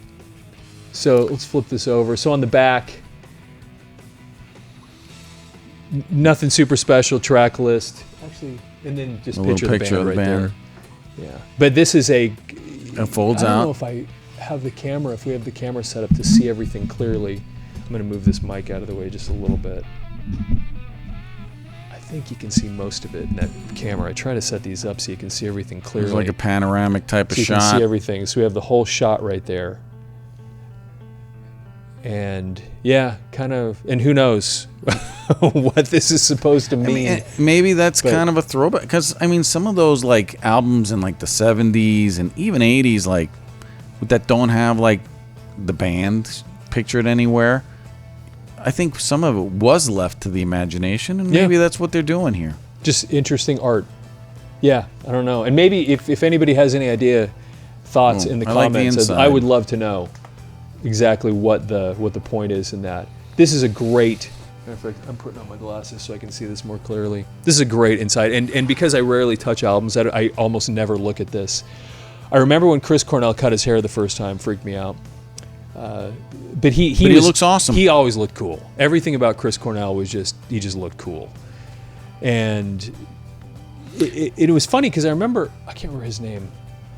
So let's flip this over. So on the back, Nothing super special. Track list. Actually, and then just A picture little of the picture band of the right band. there. Yeah. But this is It folds I don't out. know if I have the camera. If we have the camera set up to see everything clearly. I'm going to move this mic out of the way just a little bit. I think you can see most of it in that camera. I try to set these up so you can see everything clearly. It's like a panoramic type of so you shot. can see everything. So we have the whole shot right there. And yeah, kind of, and who knows what this is supposed to mean. I mean, maybe that's But- kind of a throwback, because I mean, some of those like albums in like the 70s and even 80s, like that don't have like the band pictured anywhere. I think some of it was left to the imagination, and maybe that's what they're doing here. Just interesting art. Yeah, I don't know. And maybe if anybody has any thoughts in the I like the comments, inside. I would love to know exactly what the point is in that. This is a great. Matter of fact, I'm putting on my glasses so I can see this more clearly. This is a great insight, and because I rarely touch albums, I almost never look at this. I remember when Chris Cornell cut his hair the first time, freaked me out. But he looks awesome. He always looked cool. Everything about Chris Cornell was he just looked cool. And it was funny because I remember, I can't remember his name,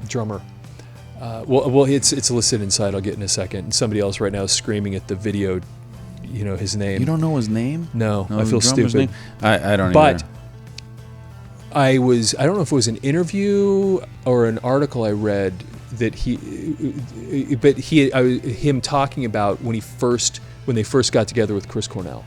drummer. Well, it's listed inside. I'll get in a second. And somebody else right now is screaming at the video, his name. You don't know his name? No, I the feel drummer's stupid. name? I don't But either. I don't know if it was an interview or an article I read that him talking about when they first got together with Chris Cornell.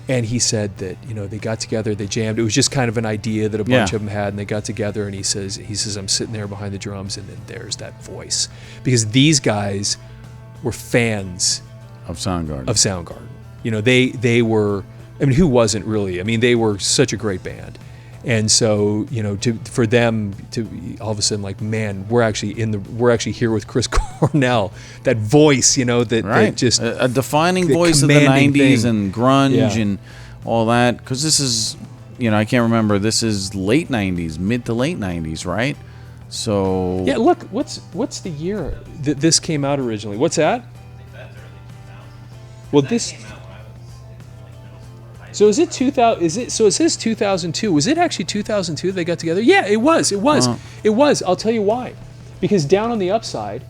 And he said that, they got together, they jammed. It was just kind of an idea that a bunch of them had, and they got together, and he says, I'm sitting there behind the drums, and then there's that voice. Because these guys were fans Of Soundgarden. of Soundgarden. They were, I mean, who wasn't really? I mean, they were such a great band. And so, for them to all of a sudden, like, man, we're actually here with Chris Cornell. That voice, that just a defining the voice of the commanding 90s thing. and grunge Yeah. and all that. Because this is, I can't remember. This is late 90s, mid to late 90s, right? So Yeah, look, what's the year that this came out originally? What's that? I think that's early 2000s. Well, That this. came out when I was in like middle school or high So is it 2000? So it says 2002. Was it actually 2002 they got together? Yeah, it was. It was. It was. I'll tell you why. Because Down on the Upside,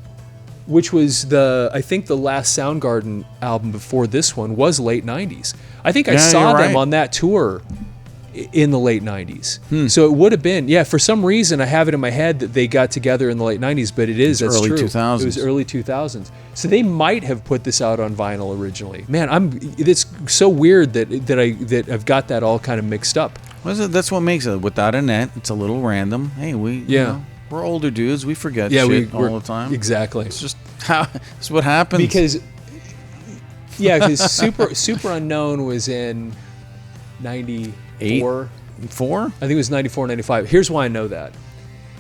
which was I think the last Soundgarden album before this one, was late 90s. I think I Yeah, saw you're them right. on that tour in the late 90s. So it would have been, for some reason I have it in my head that they got together in the late 90s, but that's early true. 2000s. It was early 2000s. So they might have put this out on vinyl originally. Man, it's so weird that I've got that all kind of mixed up. that's what makes it. Without a net, it's a little random. Hey, we're older dudes. We forget shit all the time. Exactly. It's just how it's what happens. Because Super Unknown was in 94. 4? I think it was 94, 95. Here's why I know that.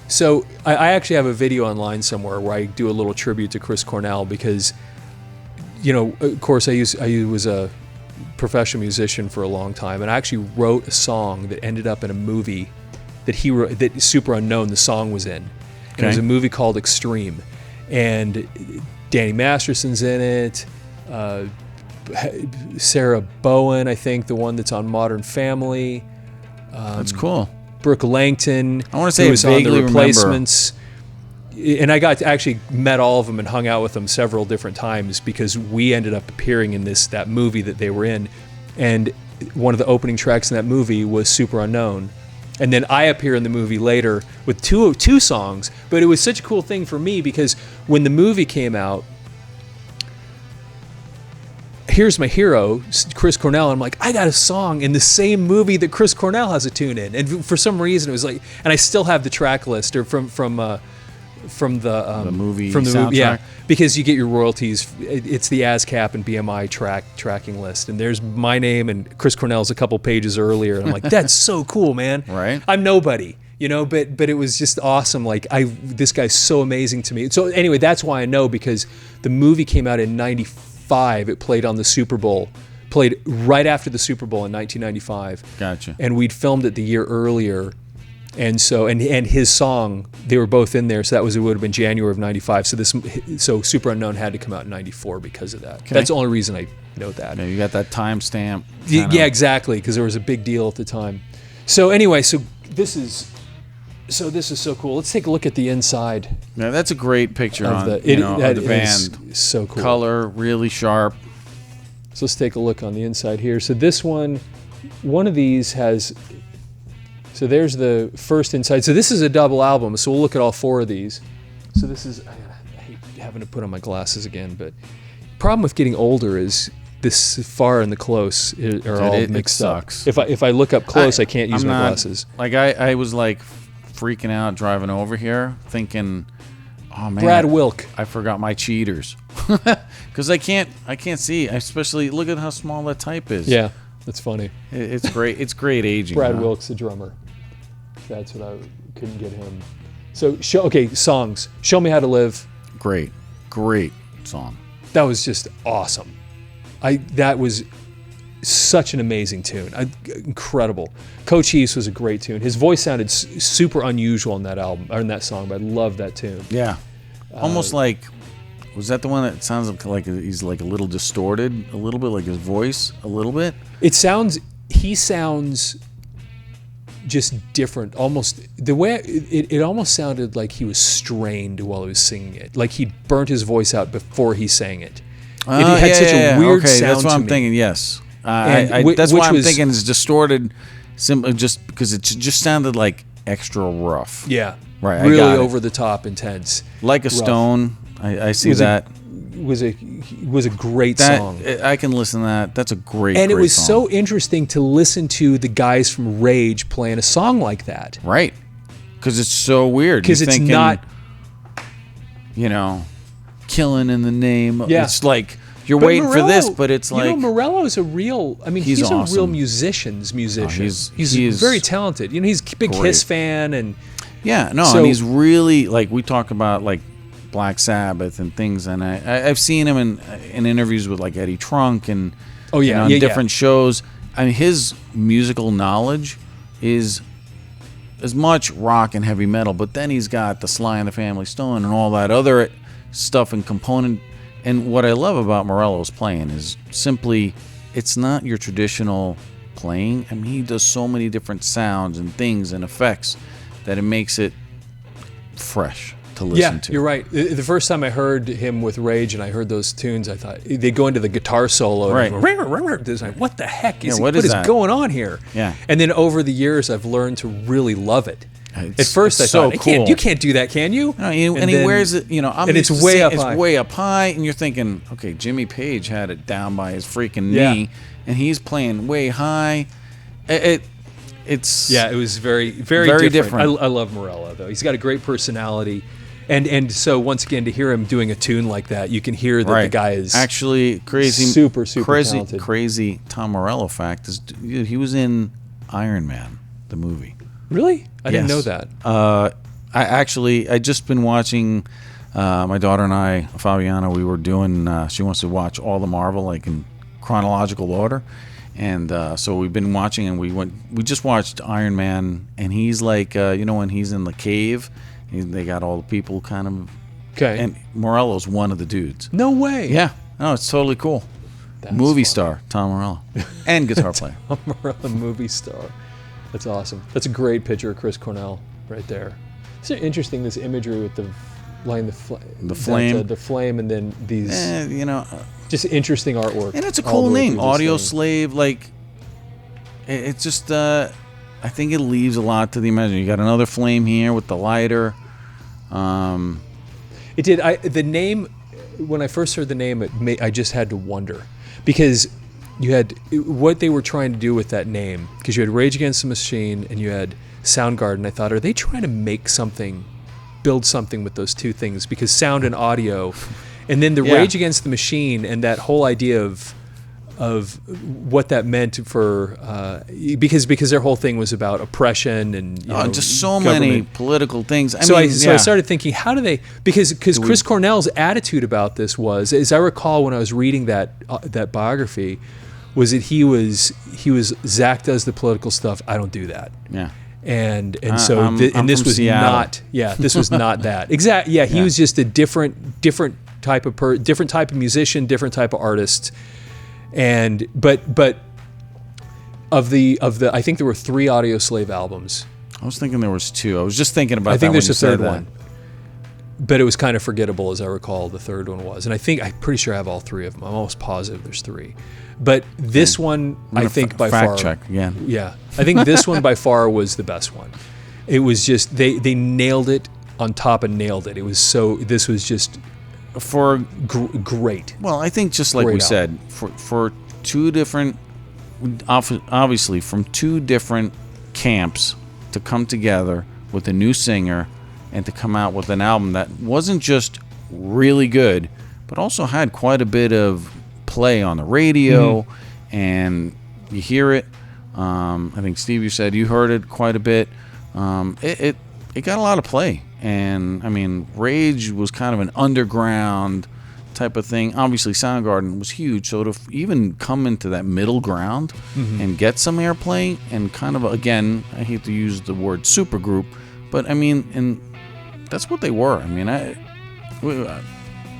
So I actually have a video online somewhere where I do a little tribute to Chris Cornell because, of course I was a professional musician for a long time, and I actually wrote a song that ended up in a movie that he wrote, that Super Unknown, the song was in. And it was a movie called Extreme, and Danny Masterson's in it. Sarah Bowen, I think, the one that's on Modern Family. That's cool. Brooke Langton. I wanna say who I was on vaguely The remember. Replacements. And I got to actually met all of them and hung out with them several different times because we ended up appearing in that movie that they were in. And one of the opening tracks in that movie was Super Unknown. And then I appear in the movie later with two songs. But it was such a cool thing for me because when the movie came out, here's my hero, Chris Cornell. And I'm like, I got a song in the same movie that Chris Cornell has a tune in. And for some reason, it was like, and I still have the track list or from the movie soundtrack. Yeah, soundtrack? because you get your royalties. It's the ASCAP and BMI tracking list, and there's my name and Chris Cornell's a couple pages earlier. And I'm like, that's so cool, man. Right. I'm nobody, but it was just awesome. Like this guy's so amazing to me. So anyway, that's why I know, because the movie came out in '95. It played on the Super Bowl. Played right after the Super Bowl in 1995. Gotcha. And we'd filmed it the year earlier And so, and his song, they were both in there. So it would have been January of '95. So Super Unknown had to come out in '94 because of that. Okay. That's the only reason I know that. Yeah, you got that timestamp. Yeah, exactly, because there was a big deal at the time. So anyway, this is so cool. Let's take a look at the inside Yeah, that's a great picture of of the band. Is so cool. Color, really sharp. So let's take a look on the inside here. So this one of these has. So there's the first inside. So this is a double album. So we'll look at all 4 of these. So this is. I hate having to put on my glasses again, but problem with getting older is this far and the close are all mixed up. If I look up close, I can't use my glasses. Like I was like freaking out driving over here, thinking, "Oh man, Brad Wilk. I forgot my cheaters," because I can't see. Especially look at how small that type is. Yeah, that's funny. It's great. It's great aging. Brad Wilk's the drummer. That's what I couldn't get him. So songs. Show Me How to Live. Great song. That was just awesome. That was such an amazing tune. Incredible. Cochise was a great tune. His voice sounded super unusual on that album or in that song, but I love that tune. Yeah. Almost like, was that the one that sounds like he's like a little distorted, a little bit like his voice, a little bit? He sounds just different. Almost the way it almost sounded like he was strained while he was singing it. Like he burnt his voice out before he sang it. It had such a weird sound. That's what to I'm me. thinking. Yes, which that's why I'm was- thinking it's distorted, simply just because it just sounded like extra rough. Yeah, Right, I Really got it. over the top, intense. Like a Rough. Stone. I see Was that. Was a great song. I can listen to that. That's a great. And it great was song. so interesting to listen to the guys from Rage playing a song like that. right, because it's so weird. Because You're it's thinking, not, killing in the name. Yeah. It's like you're but waiting for this, Morello- but it's like Morello's a real. I mean, He's he's a real awesome. musician. he's very talented. He's a big great. Kiss fan, and yeah, no, So- and he's really like we talk about like Black Sabbath and things, and I've seen him in interviews with like Eddie Trunk and on different shows. I mean, his musical knowledge is as much rock and heavy metal, but then he's got the Sly and the Family Stone and all that other stuff and component. And what I love about Morello's playing is simply, it's not your traditional playing. I mean, he does so many different sounds and things and effects that it makes it fresh to listen to. You're right. The first time I heard him with Rage and I heard those tunes, I thought they go into the guitar solo. Right. And it's like, what the heck is what what is is that? going on here? Yeah. And then over the years, I've learned to really love it. At It's first, I so thought, cool. you can't do that, can you? No, and then- he wears it, I'm and it's used to way seeing- up it's high. way up high, and you're thinking, okay, Jimmy Page had it down by his freaking Yeah. knee, and he's playing way high. It's Yeah, it was very, very, Very different. different. I love Morello, though. He's got a great personality. And so, once again, to hear him doing a tune like that, you can hear that right. the guy is actually crazy, super crazy, talented. crazy. Tom Morello fact is, dude, he was in Iron Man, the movie. Really? I didn't know Yes. that. I just been watching. My daughter and I, Fabiana, we were doing. She wants to watch all the Marvel like in chronological order, and so we've been watching. And we just watched Iron Man, and he's like, when he's in the cave, they got all the people kind of. Okay. And Morello's one of the dudes. No way. Yeah, no, it's totally cool. That's Movie funny. star Tom Morello, and guitar player. Morello, movie star. That's awesome. That's a great picture of Chris Cornell right there. It's interesting, this imagery with the line, the flame. the flame, and then these just interesting artwork. And it's a all cool the way name, through this thing. Audioslave. Like, it's just, I think it leaves a lot to the imagination. You got another flame here with the lighter. It did. The name, when I first heard the name, I just had to wonder, because you had what they were trying to do with that name, because you had Rage Against the Machine and you had Soundgarden. I thought, are they trying to make something, build something with those two things? Because sound and audio, and then the Yeah. Rage Against the Machine and that whole idea of what that meant for because their whole thing was about oppression and Just so many government. political things. So I started thinking, how do they? Because Chris Cornell's attitude about this was, as I recall when I was reading that biography, was that he was Zach does the political stuff, I don't do that. Yeah. so I'm this from was Seattle. not this was not that exact. Yeah, he was just a different type of different type of musician, different type of artist, but of the I think there were 3 Audioslave albums. I was thinking there was 2. I was just thinking about. I think that there's when a you said third that. one, but it was kind of forgettable, as I recall. The third one was, and I'm pretty sure I have all 3 of them. I'm almost positive there's 3. But this one, I think by fact far, check again. Yeah, I think this one by far was the best one. It was just they nailed it on top of nailed it. It was so. This was just For great. well, I think just like Great we said, for 2 different, obviously from 2 different camps to come together with a new singer and to come out with an album that wasn't just really good, but also had quite a bit of play on the radio, and you hear it. I think Steve, you said you heard it quite a bit. It got a lot of play, and I mean, Rage was kind of an underground type of thing. Obviously, Soundgarden was huge, so to even come into that middle ground and get some airplay, and kind of, again, I hate to use the word supergroup, but I mean, and that's what they were. I mean,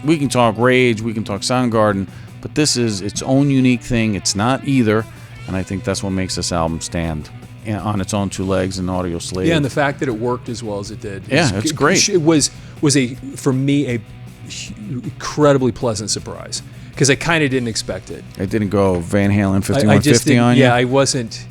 we can talk Rage, we can talk Soundgarden, but this is its own unique thing. It's not either, and I think that's what makes this album stand on its own 2 legs in Audioslave. Yeah, and the fact that it worked as well as it did. It's great. It was for me a incredibly pleasant surprise, because I kind of didn't expect it. I didn't go Van Halen I 5150 just didn't, on you. yeah, I wasn't.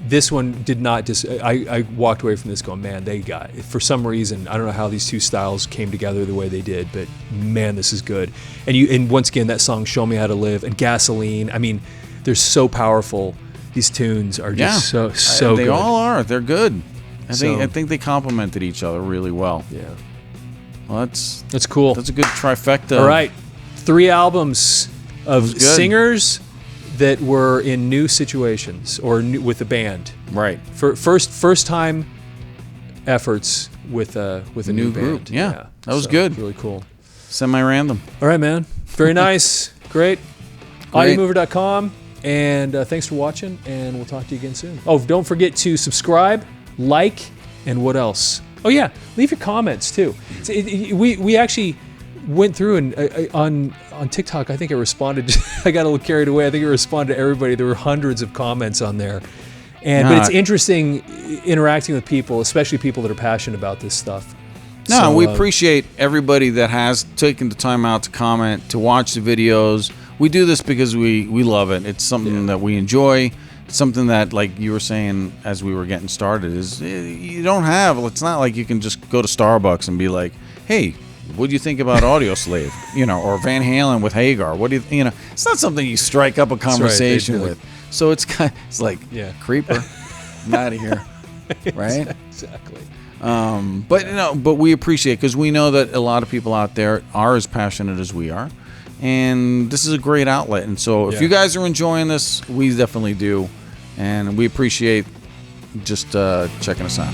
This one did not just. I walked away from this going, man, they got it. For some reason, I don't know how these 2 styles came together the way they did, but man, this is good. And once again, that song "Show Me How to Live" and "Gasoline." I mean, they're so powerful. These tunes are just so They good. all are. They're good. I So- think they complemented each other really well. Yeah, Well, that's cool. that's a good trifecta. All right, 3 albums of was good. singers that were in new situations or with the band. Right. For first time efforts with a new group. band. Yeah, that was good. Really cool. Semi-random. All right, man. Very nice. Great. Audiomover.com. And thanks for watching, and we'll talk to you again soon. Oh, don't forget to subscribe, like, and what else? Oh, yeah, leave your comments, too. We actually went through and on TikTok, I think I responded. I got a little carried away. I think I responded to everybody. There were hundreds of comments on there. But it's interesting interacting with people, especially people that are passionate about this stuff. No, So, we appreciate everybody that has taken the time out to comment, to watch the videos. We do this because we love it. It's something that we enjoy. It's something that, like you were saying as we were getting started, is you don't have. It's not like you can just go to Starbucks and be like, "Hey, what do you think about Audioslave?" Or Van Halen with Hagar. What do you know? It's not something you strike up a conversation They'd be with. So it's like creeper, I'm out of here, right? Exactly. But we appreciate, because we know that a lot of people out there are as passionate as we are, and this is a great outlet. And so if you guys are enjoying this, we definitely do, and we appreciate just checking us out.